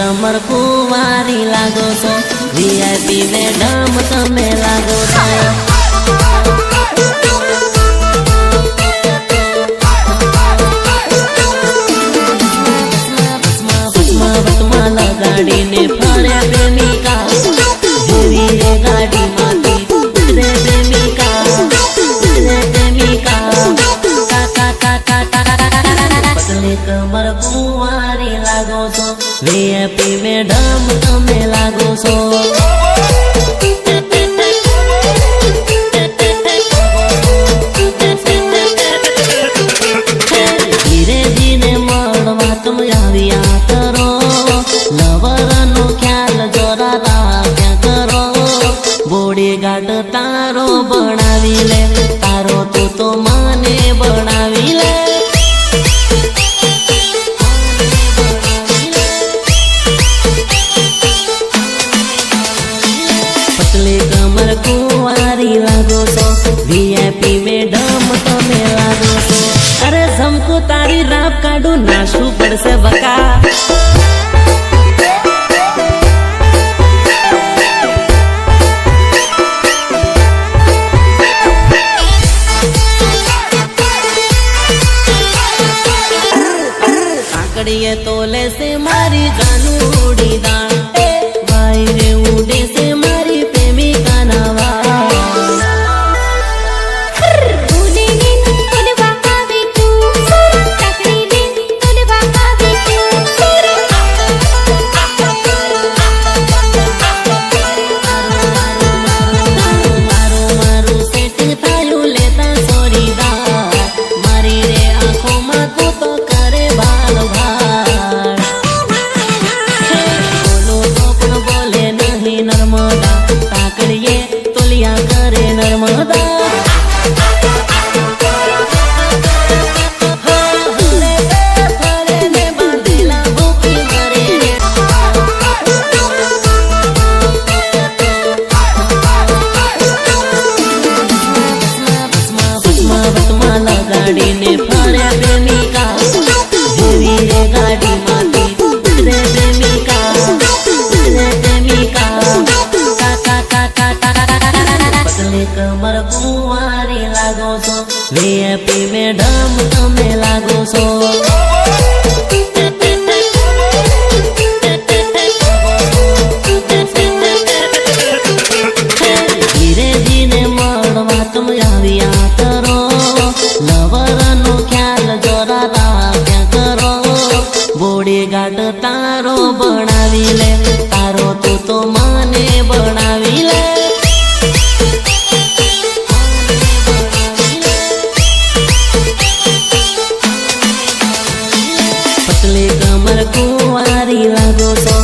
कमर कुंवारी लागो छो वीआईपी मैडम तमे लागो छो। गाड़ी ने फर्या प्रेमिका हेवी रे गाड़ी माथी उतरे प्रेमिका पतले कमर कुंवारी लागो छो वीआईपी मैडम तमे लागो छो। धीरे धीरे मळवा तुम आविया करो लवरनो ख्याल जोरा राख्या करो बोडी गाड तारो बनावी ले तारो तो माने बनावी ले। पतले कमर कुंवारी लागो छो वीआईपी मैडम तमे लागो छो। अरे झमको तारी राप काढू नाशू पड़से बका। ये तोले से मारी जानू उड़ी दान भाई रे उड़े से मारी प्रेमिका नावा। नर्मदा ताकड़िए तोलिया करे नर्मदा। गाड़ी ने फर्या प्रेमिका हेवी रे गाड़ी माथी उतरे प्रेमिका पतले कमर कुंवारी लागो छो वीआईपी मैडम तमे लागो छो। धीरे धीरे मळवा तुम आविया करो लवरनो ख्याल जोरा राख्या करो बोडी गाड तारो बनावी ले तारो तो माने बनावी ले। पतले कमर कुंवारी लागो छो